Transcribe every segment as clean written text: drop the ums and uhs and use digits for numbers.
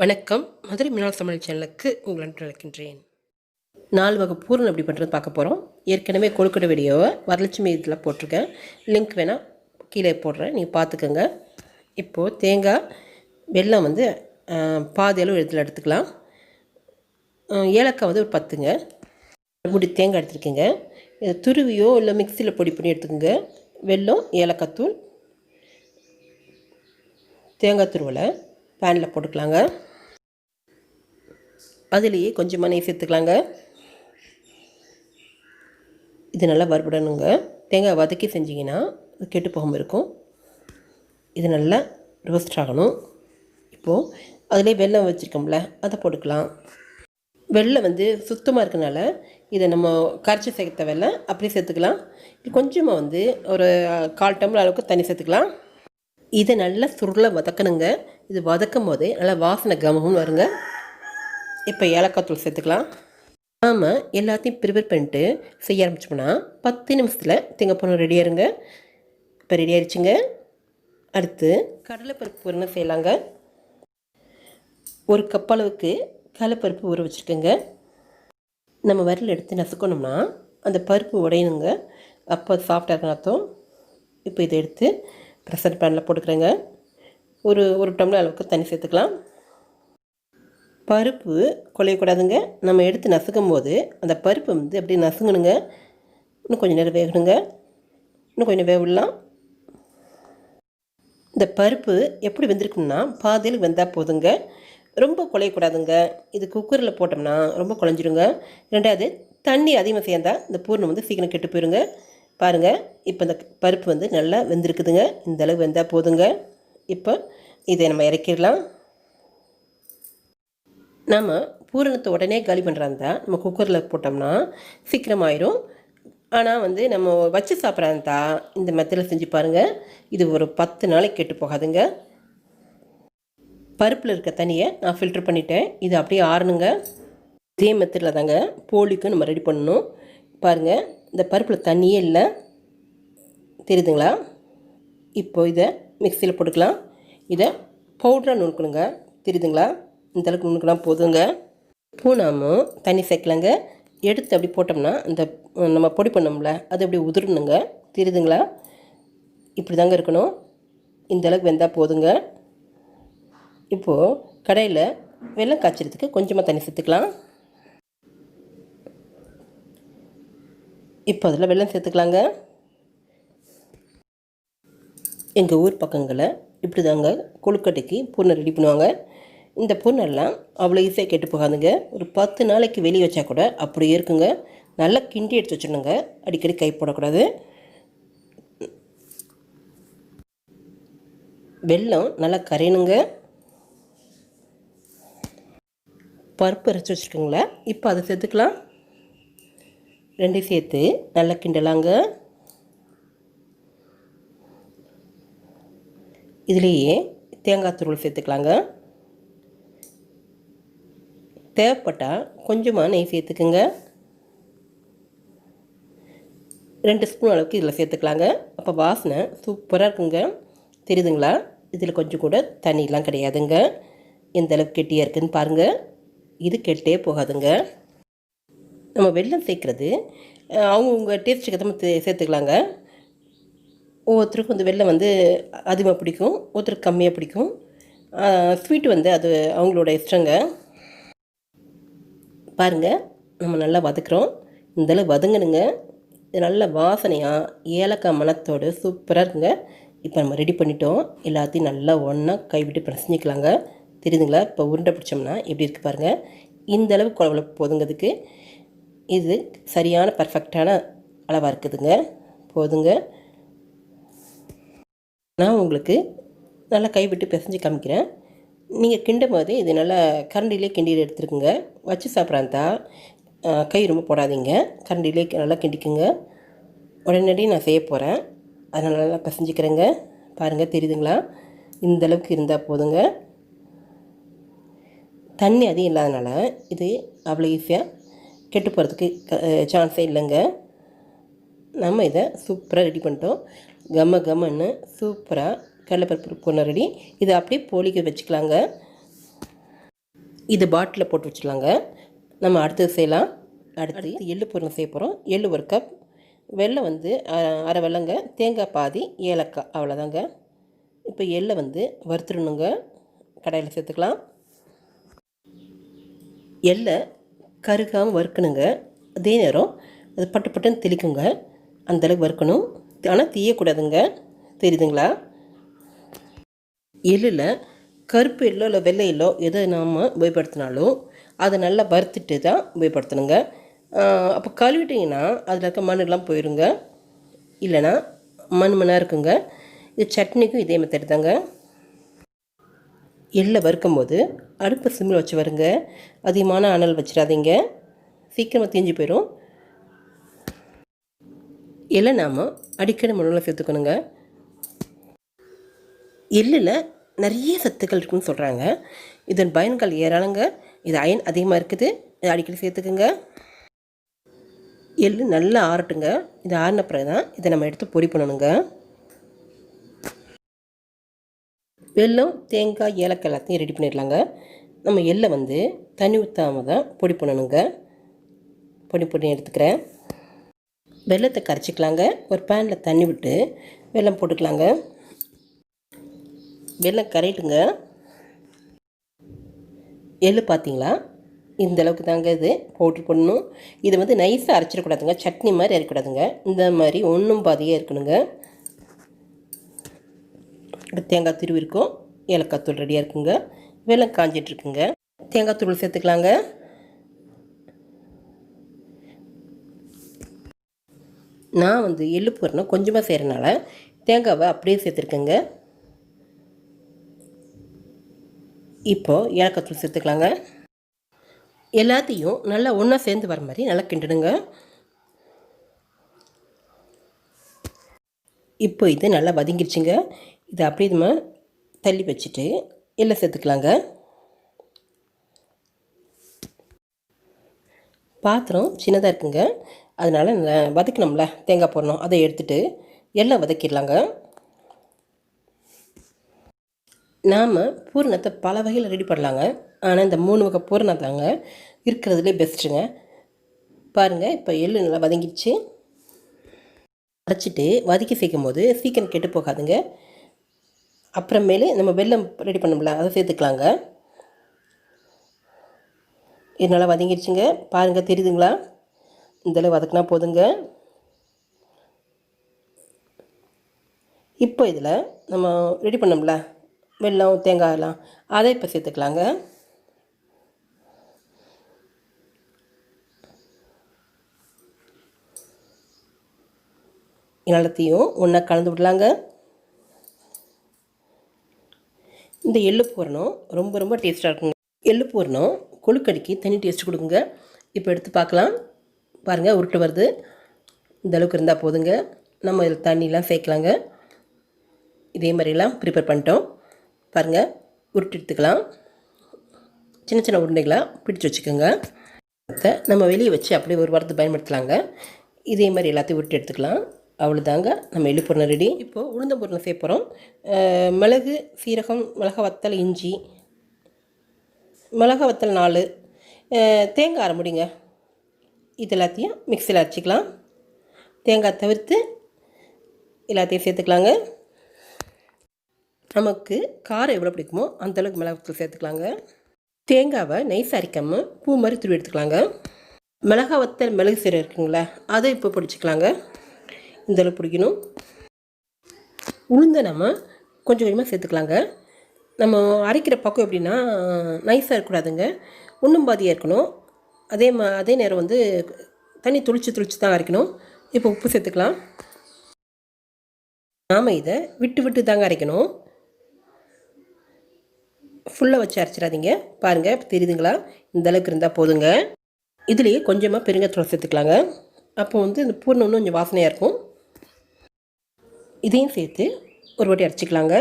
வணக்கம். மதுரை மீனாள் சமையல் சேனலுக்கு உங்களை அழைக்கின்றேன். 4 வகை பூரணம் எப்படி பண்ணுறது பார்க்க போகிறோம். ஏற்கனவே கொழுக்கட்டை வீடியோவை வரலட்சுமி இதில் போட்டிருக்கேன். லிங்க் வேணால் கீழே போடுறேன், நீங்கள் பார்த்துக்கோங்க. இப்போது தேங்காய் வெல்லம் வந்து பாதி அளவு எடுத்துக்கலாம். ஏலக்காய் வந்து ஒரு 10ங்க. முடி தேங்காய் எடுத்துருக்கேங்க. இதை துருவியோ இல்லை மிக்சியில் பொடி பண்ணி எடுத்துக்கோங்க. வெல்லம், ஏலக்காய் தூள், தேங்காய் துருவலை பேனில் போட்டுக்கலாங்க. அதுலேயே கொஞ்சமாக நெய் சேர்த்துக்கலாங்க. இது நல்லா வறுபடணுங்க. தேங்காய் வதக்கி செஞ்சிங்கன்னா அது கெட்டு போகாமல் இருக்கும். இது நல்லா ரோஸ்ட் ஆகணும். இப்போது அதிலே வெல்லம் வச்சுருக்கோம்ல, அதை போட்டுக்கலாம். வெல்லம் வந்து சுத்தமாக இருக்கனால இதை நம்ம கரைச்சி சேர்த்த வெல்லம் அப்படியே சேர்த்துக்கலாம். இது கொஞ்சமாக வந்து ஒரு 1/4 டம்ளர் அளவுக்கு தண்ணி சேர்த்துக்கலாம். இதை நல்லா சுருளை வதக்கணுங்க. இது வதக்கும் போதே நல்லா வாசனை கமகம்னு வருங்க. இப்போ ஏலக்காய் தூள் சேர்த்துக்கலாம். நாம் எல்லாத்தையும் ப்ரிப்பேர் பண்ணிட்டு செய்ய ஆரம்பிச்சோம்னா 10 நிமிஷத்தில் தேங்காய் பூரணம் ரெடி ஆயிருங்க. இப்போ ரெடி ஆயிடுச்சுங்க. அடுத்து கடலைப்பருப்பு பூரணம் செய்யலாங்க. 1 கப் அளவுக்கு கடலைப்பருப்பு ஊற வச்சுருக்கேங்க. நம்ம விரல் எடுத்து நசுக்கணும்னா அந்த பருப்பு உடையணுங்க. அப்போ அது சாஃப்டாக இருக்க அர்த்தம். இப்போ இதை எடுத்து ப்ரெஷர் பேனில் போட்டுக்கிறேங்க. ஒரு டம்ளர் அளவுக்கு தண்ணி சேர்த்துக்கலாம். பருப்பு குழையக்கூடாதுங்க. நம்ம எடுத்து நசுக்கும் போது அந்த பருப்பு வந்து அப்படியே நசுங்கணுங்க. இன்னும் கொஞ்சம் நேரம் வேகணுங்க. இன்னும் கொஞ்சம் வேவிடலாம். இந்த பருப்பு எப்படி வெந்திருக்குன்னா பாதியில் வெந்தால் போதுங்க. ரொம்ப குழையக்கூடாதுங்க. இது குக்கரில் போட்டோம்னா ரொம்ப குழஞ்சிடுங்க. 2வது தண்ணி அதிகமாக சேர்ந்தால் இந்த பூரணம் வந்து சீக்கிரம் கெட்டு போயிருங்க. பாருங்கள், இப்போ இந்த பருப்பு வந்து நல்லா வெந்திருக்குதுங்க. இந்த அளவு வெந்தால் போதுங்க. இப்போ இதை நம்ம இறக்கிடலாம். நம்ம பூரணத்தை உடனே காலி பண்ணுறாந்தா நம்ம குக்கரில் போட்டோம்னா சீக்கிரம் ஆயிரும். ஆனால் வந்து நம்ம வச்சு சாப்பிட்றாந்தா இந்த மெத்தடில் செஞ்சு பாருங்கள். இது ஒரு 10 நாளைக்கு கெட்டு போகாதுங்க. பருப்பில் இருக்க தண்ணியை நான் ஃபில்ட்ரு பண்ணிட்டேன். இது அப்படியே ஆறணுங்க. இதே மெத்தடில் தாங்க போலிக்கு நம்ம ரெடி பண்ணணும். பாருங்கள், இந்த பருப்பில் தண்ணியே இல்லை, தெரியுதுங்களா? இப்போ இதை மிக்சியில் போட்டுக்கலாம். இதை பவுடராக நுணுக்கணுங்க. தெரியுதுங்களா? இந்த அளவுக்கு நுணுக்கினா போதுங்க. பூனாமும் தண்ணி சேர்க்கலாங்க. எடுத்து அப்படி போட்டோம்னா இந்த நம்ம பொடி பண்ணோம்ல அது அப்படி உதிரணுங்க. தெரியுதுங்களா? இப்படி தாங்க இருக்கணும். இந்த அளவுக்கு வெந்தால் போதுங்க. இப்போது கடையில் வெல்லம் காய்ச்சறதுக்கு கொஞ்சமாக தண்ணி சேர்த்துக்கலாம். இப்போ அதில் வெல்லம் சேர்த்துக்கலாங்க. எங்கள் ஊர் பக்கங்களில் இப்படி தாங்க கொழுக்கட்டைக்கு பூரணம் ரெடி பண்ணுவாங்க. இந்த பூரணெல்லாம் அவ்வளோ ஈஸியாக கெட்டு போகாதுங்க. ஒரு 10 நாளைக்கு வெளியே வச்சா கூட அப்படியே இருக்குங்க. நல்லா கிண்டி எடுத்து வச்சிடணுங்க. அடிக்கடி கை போடக்கூடாது. வெல்லம் நல்லா கரையணுங்க. பருப்பு அரைச்சி வச்சுருக்கோங்களா, இப்போ அதை சேர்த்துக்கலாம். 2 சேர்த்து நல்லா கிண்டலாங்க. இதுலேயே தேங்காய் துருவல் சேர்த்துக்கலாங்க. தேவைப்பட்டால் கொஞ்சமாக நெய் சேர்த்துக்குங்க. 2 ஸ்பூன் அளவுக்கு இதில் சேர்த்துக்கலாங்க. அப்போ வாசனை சூப்பராக இருக்குங்க. தெரியுதுங்களா? இதில் கொஞ்சம் கூட தண்ணியெலாம் கிடையாதுங்க. எந்த அளவுக்கு கெட்டியாக இருக்குதுன்னு பாருங்கள். இது கெட்டே போகாதுங்க. நம்ம வெல்லம் சேர்க்குறது அவங்கவுங்க டேஸ்ட்டுக்கு ஏற்ற மாதிரி சேர்த்துக்கலாங்க. ஒவ்வொருத்தருக்கும் வந்து வெல்லம் வந்து அதிகமாக பிடிக்கும், ஒருத்தருக்கு கம்மியாக பிடிக்கும். ஸ்வீட்டு வந்து அது அவங்களோட இஷ்டங்க. பாருங்கள், நம்ம நல்லா வதக்குறோம். இந்தளவு வதங்கணுங்க. இது நல்ல வாசனையாக ஏலக்காய் மணத்தோடு சூப்பராக இருக்குங்க. இப்போ நம்ம ரெடி பண்ணிட்டோம். எல்லாத்தையும் நல்லா ஒன்றா கைவிட்டு பிசைஞ்சிக்கலாங்க. தெரியுதுங்களா? இப்போ உருண்டை பிடிச்சோம்னா எப்படி இருக்குது பாருங்கள். இந்த அளவு குழம்பு போதுங்கிறதுக்கு இது சரியான பர்ஃபெக்டான அளவாக இருக்குதுங்க. போதுங்க. நான் உங்களுக்கு நல்லா கைவிட்டு பிசைஞ்சு காமிக்கிறேன். நீங்கள் கிண்டும் போது இது நல்லா கரண்டிலே கிண்டி எடுத்துருக்குங்க. வச்சு சாப்பிட்றாந்தா கை ரொம்ப போடாதீங்க. கரண்டிலே நல்லா கிண்டிக்குங்க. உடனடி நான் செய்ய போகிறேன். அதனால் நல்லா பிசைஞ்சிக்கிறேங்க. பாருங்கள், தெரியுதுங்களா? இந்தளவுக்கு இருந்தால் போதுங்க. தண்ணி அதிகம் இல்லாதனால இது அவ்வளோ ஈஸியாக கெட்டு போகிறதுக்கு சான்ஸே இல்லைங்க. நம்ம இதை சூப்பராக ரெடி பண்ணிட்டோம். கம்மன்னு சூப்பராக கடலைப்பருப்பு பூரணம் ரெடி. இதை அப்படியே போலிக்கு வச்சுக்கலாங்க. இது பாட்டிலில் போட்டு வச்சிடலாங்க. நம்ம அடுத்தது செய்யலாம். அடுத்து எள்ளு பூரணம் செய்ய போகிறோம். எள்ளு 1 கப், வெல்லம் வந்து அரை வெல்லங்க, தேங்காய் பாதி, ஏலக்காய், அவ்வளோதாங்க. இப்போ எள்ளை வந்து வறுத்துடணுங்க. கடாயில் சேர்த்துக்கலாம். எள்ளை கருகாமல் வறுக்கணுங்க. அதே நேரம் அது பட்டு பட்டுன்னு தெளிக்குங்க. அந்தளவுக்கு வறுக்கணும். ஆனால் தீயக்கூடாதுங்க. தெரியுதுங்களா? எள்ளில் கருப்பு எள்ளோ இல்லை வெள்ளை எள்ளோ எதை நாம் உபயோகப்படுத்தினாலும் அதை நல்லா வறுத்துட்டு தான் உபயோகப்படுத்தணுங்க. அப்போ கழுவிட்டிங்கன்னா அதில் இருக்க மண்ணெல்லாம் போயிடுங்க. இல்லைன்னா மண்ணாக இருக்குங்க. இது சட்னிக்கும் இதே மெத்தட் தாங்க. எள்ளை வறுக்கும் போது அடுப்பு சிம்மில் வச்சு வருங்க. அதிகமான அனல் வச்சிடாதீங்க, சீக்கிரமாக தீஞ்சு போயிடும். எள்ளை நாம் அடிக்கடி மண்ணில் சேர்த்துக்கணுங்க. எள்ளில் நிறைய சத்துக்கள் இருக்குன்னு சொல்கிறாங்க. இதன் பயன்கள் ஏராளங்க. இது அயன் அதிகமாக இருக்குது. இதை அடிக்கடி சேர்த்துக்குங்க. எள்ளு நல்லா ஆறட்டுங்க. இது ஆறின பிறகு தான் இதை நம்ம எடுத்து பொடி பண்ணணுங்க. வெல்லம், தேங்காய், ஏலக்காய் எல்லாத்தையும் ரெடி பண்ணிடலாங்க. நம்ம எள்ளை வந்து தண்ணி ஊற்றாமல் தான் பொடி பண்ணணுங்க. பொடி பண்ணி எடுத்துக்கிறேன். வெல்லத்தை கரைச்சிக்கலாங்க. ஒரு பேனில் தண்ணி விட்டு வெல்லம் போட்டுக்கலாங்க. வெல்லம் கரைட்டுங்க. எள்ளு பார்த்தீங்களா, இந்தளவுக்கு தாங்க இது பவுட்ரு பண்ணணும். இதை வந்து நைஸாக அரைச்சிடக்கூடாதுங்க. சட்னி மாதிரி அரைக்கூடாதுங்க. இந்த மாதிரி ஒன்றும் பாதியாக இருக்கணுங்க. தேங்காய் துருவி இருக்கும். ஏலக்காய் தூள் ரெடியாக இருக்குங்க. வெல்லம் காஞ்சிட்ருக்குங்க. தேங்காய் தூள் சேர்த்துக்கலாங்க. நான் வந்து எள்ளு பூரணம் கொஞ்சமாக செய்கிறனால தேங்காவை அப்படியே சேர்த்துருக்கேங்க. இப்போது ஏலக்காய் தூள் சேர்த்துக்கலாங்க. எல்லாத்தையும் நல்லா ஒன்றா சேர்ந்து வர மாதிரி நல்லா கிண்டுடுங்க. இப்போ இது நல்லா வதங்கிடுச்சுங்க. இதை அப்படியே நம்ம தள்ளி வச்சுட்டு எள்ளை சேர்த்துக்கலாங்க. பாத்திரம் சின்னதாக இருக்குங்க. அதனால் வதக்கணும்ல தேங்காய் போடணும், அதை எடுத்துகிட்டு எள்ளை வதக்கிடலாங்க. நாம் பூரணத்தை பல வகையில் ரெடி பண்ணலாங்க. ஆனால் இந்த 3 வகை பூரணம் தாங்க இருக்கிறதுலே பெஸ்ட்டுங்க. பாருங்கள், இப்போ எள்ளு நல்லா வதங்கிடுச்சு. அரைச்சிட்டு வதக்கி சேர்க்கும் போது சீக்கிரம் கெட்டு போகாதுங்க. அப்புறமேலே நம்ம வெல்லம் ரெடி பண்ணோம்ல, அதை சேர்த்துக்கலாங்க. இது நல்லா வதங்கிடுச்சுங்க. பாருங்கள், தெரியுதுங்களா? இந்தளவு வதக்கினா போதுங்க. இப்போ இதில் நம்ம ரெடி பண்ணோம்ல வெல்லம், தேங்காயெல்லாம், அதை இப்போ சேர்த்துக்கலாங்க. எல்லாத்தையும் ஒன்றா கலந்து விடலாங்க. இந்த எள்ளு பூரணம் ரொம்ப ரொம்ப டேஸ்ட்டாக இருக்குங்க. எள்ளு பூரணம் கொழுக்கடிக்கு தனி டேஸ்ட் கொடுக்குங்க. இப்போ எடுத்து பார்க்கலாம். பாருங்கள், உருட்டு வருது. இந்த அளவுக்கு இருந்தால் போதுங்க. நம்ம இதில் தண்ணிலாம் சேர்க்கலாங்க. இதே மாதிரிலாம் ப்ரிப்பேர் பண்ணிட்டோம். பாருங்கள், உருட்டு எடுத்துக்கலாம். சின்ன சின்ன உருண்டைகளாக பிடிச்சி வச்சுக்கோங்க. நம்ம வெளியே வச்சு அப்படியே ஒரு வாரத்துக்கு பயன்படுத்தலாங்க. இதே மாதிரி எல்லாத்தையும் உருட்டு எடுத்துக்கலாம். அவ்வளோதாங்க, நம்ம எள்ளு பூரணம் ரெடி. இப்போது உளுந்தம் பூரணம் சேர்க்க போகிறோம். மிளகு, சீரகம், மிளகா வத்தல், இஞ்சி, மிளகா வத்தல் 4, தேங்காய் அரை முடிங்க. இது எல்லாத்தையும் மிக்சியில் அரைச்சிக்கலாம். தேங்காய் தவிர்த்து எல்லாத்தையும் சேர்த்துக்கலாங்க. நமக்கு காரம் எவ்வளோ பிடிக்குமோ அந்தளவுக்கு மிளகா வத்தல் சேர்த்துக்கலாங்க. தேங்காவை நைஸ் அரைக்காமல் பூ மாதிரி துருவி எடுத்துக்கலாங்க. மிளகா வத்தல், மிளகு சீரகம் இருக்குங்களா, அதை இப்போ பிடிச்சிக்கலாங்க. இந்தளவு பிடிக்கணும். உளுந்தை நம்ம கொஞ்சம் கொஞ்சமாக சேர்த்துக்கலாங்க. நம்ம அரைக்கிற பக்கம் எப்படின்னா நைஸாக இருக்கக்கூடாதுங்க, ஒன்றும் பாதியாக இருக்கணும். அதே நேரம் வந்து தண்ணி துளிச்சு தான் அரைக்கணும். இப்போ உப்பு சேர்த்துக்கலாம். நாம் இதை விட்டு விட்டு தாங்க அரைக்கணும். ஃபுல்லாக வச்சு அரைச்சிடாதீங்க. பாருங்கள், இப்போ தெரியுதுங்களா? இந்தளவுக்கு இருந்தால் போதுங்க. இதுலேயே கொஞ்சமாக பெருங்காயத்தூள் சேர்த்துக்கலாங்க. அப்போ வந்து இந்த பூரணம் இன்னும் கொஞ்சம் வாசனையாக இருக்கும். இதையும் சேர்த்து ஒரு வாட்டி அரைச்சிக்கலாங்க.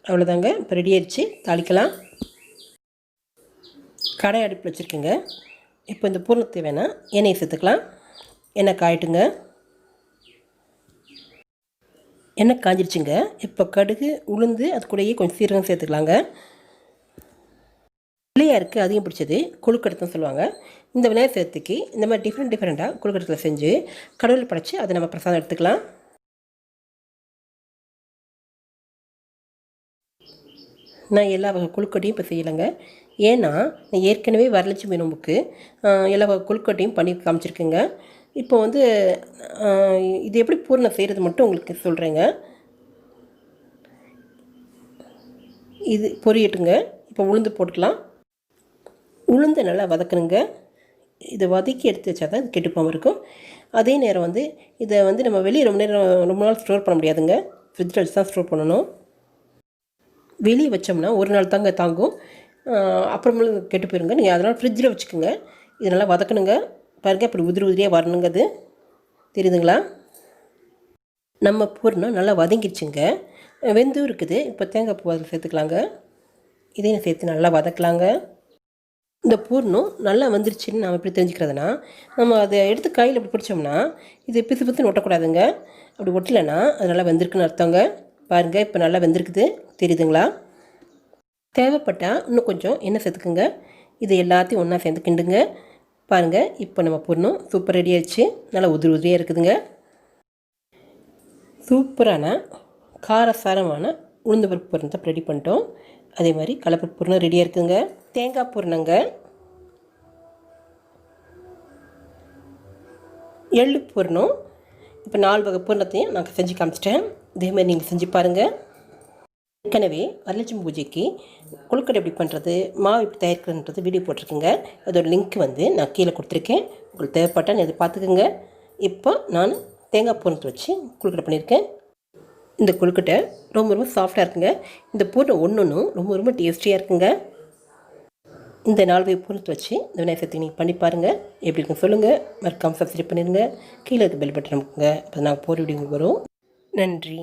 அவ்வளோதாங்க, இப்போ ரெடி ஆயிடுச்சு. தாளிக்கலாம். கடாய் அடுப்பில் வச்சுருக்கேங்க. இப்போ இந்த பூரணத்தை வேணால் எண்ணெயை சேர்த்துக்கலாம். எண்ணெய் காயட்டுங்க. எண்ணெய் காஞ்சிடுச்சுங்க. இப்போ கடுகு, உளுந்து, அது கூடயே கொஞ்சம் சீரகம் சேர்த்துக்கலாங்க. பிள்ளையாருக்கு அதிகம் பிடிச்சது கொழுக்கட்டைன்னு சொல்லுவாங்க. இந்த விநாயகர் சதுர்த்திக்கு இந்த மாதிரி டிஃப்ரெண்ட்டாக கொழுக்கட்டை செஞ்சு கடவுள் படைச்சு அதை நம்ம பிரசாதம் எடுத்துக்கலாம். நான் எல்லா வகை கொழுக்கட்டையும் இப்போ செய்யலைங்க. ஏன்னா நான் ஏற்கனவே வரலட்சுமி நோம்புக்கு எல்லா வகை கொழுக்கட்டையும் பண்ணி காமிச்சிருக்கேங்க. இப்போ வந்து இது எப்படி பூரணம் செய்கிறது மட்டும் உங்களுக்கு சொல்கிறேங்க. இது பொரியட்டுங்க. இப்போ உளுந்து போட்டுக்கலாம். உளுந்தை நல்லா வதக்கணுங்க. இதை வதக்கி எடுத்து வச்சா தான் கெட்டு போகாமல் இருக்கும். அதே நேரம் வந்து இதை வந்து நம்ம வெளியே ரொம்ப நாள் ஸ்டோர் பண்ண முடியாதுங்க. ஃப்ரிட்ஜில் வச்சு தான் ஸ்டோர் பண்ணணும். வெளியே வச்சோம்னா ஒரு நாள் தாங்கும், அப்புறமேல கெட்டு போயிருங்க. நீங்கள் அதனால் ஃப்ரிட்ஜில் வச்சுக்கோங்க. இது நல்லா வதக்கணுங்க. பாருங்கள், இப்படி உதிரியாக வரணுங்க. அது தெரியுதுங்களா? நம்ம பூர்ணம் நல்லா வதங்கிடுச்சுங்க. வெந்தும் இருக்குது. இப்போ தேங்காய் பூ அதில் சேர்த்துக்கலாங்க. இதையும் சேர்த்து நல்லா வதக்கலாங்க. இந்த பூர்ணம் நல்லா வந்துருச்சுன்னு நாம் எப்படி தெரிஞ்சுக்கிறதுனா, நம்ம அதை எடுத்து கையில் அப்படி பிடிச்சோம்னா இது பிசு பிசுன்னு ஒட்டக்கூடாதுங்க. அப்படி ஒட்டலைன்னா அது நல்லா வெந்திருக்குன்னு அர்த்தங்க. பாருங்கள், இப்போ நல்லா வெந்திருக்குது. தெரியுதுங்களா? தேவைப்பட்டால் இன்னும் கொஞ்சம் எண்ணெய் சேர்த்துக்குங்க. இது எல்லாத்தையும் ஒன்றா சேர்ந்து கிண்டுங்க. பாருங்கள், இப்போ நம்ம பூர்ணம் சூப்பர் ரெடி ஆயிடுச்சு. நல்லா உதிரியாக இருக்குதுங்க. சூப்பரான காரசாரமான உளுந்து பருப்பு பூரணத்தை ரெடி பண்ணிட்டோம். அதே மாதிரி கடலைப்பருப்பு பூரணம் ரெடியாக இருக்குதுங்க. தேங்காய் பூரணங்க, எள்ளு பூரணம், இப்போ 4 வகை பூரணத்தையும் நான் செஞ்சு காமிச்சிட்டேன். இதேமாதிரி நீங்கள் செஞ்சு பாருங்கள். ஏற்கனவே வரலட்சுமி பூஜைக்கு கொழுக்கட்டை எப்படி பண்ணுறது, மாவு எப்படி தயாரிக்கிறதுன்றது வீடியோ போட்டிருக்கேங்க. அதோட லிங்க் வந்து நான் கீழே கொடுத்துருக்கேன். உங்களுக்கு தேவைப்பட்டால் அதை பார்த்துக்குங்க. இப்போ நான் தேங்காய் பூரணத்தை வச்சு கொழுக்கட்டை பண்ணியிருக்கேன். இந்த கொழுக்கட்டை ரொம்ப சாஃப்டாக இருக்குங்க. இந்த பூரணம் ஒன்றும் ரொம்ப டேஸ்டியாக இருக்குங்க. இந்த 4 வகை பூரணத்தை வச்சு இந்த விநாயகர் சதுர்த்தி நீங்கள் பண்ணி பாருங்கள். எப்படி இருக்குன்னு சொல்லுங்கள். மறக்காமல் சப்ஸ்கிரைப் பண்ணிடுங்க. கீழே இருக்க பெல் பட்டன் அமுக்குங்க. அப்போ நாங்கள் போகிற வீடியோ வரும். நன்றி.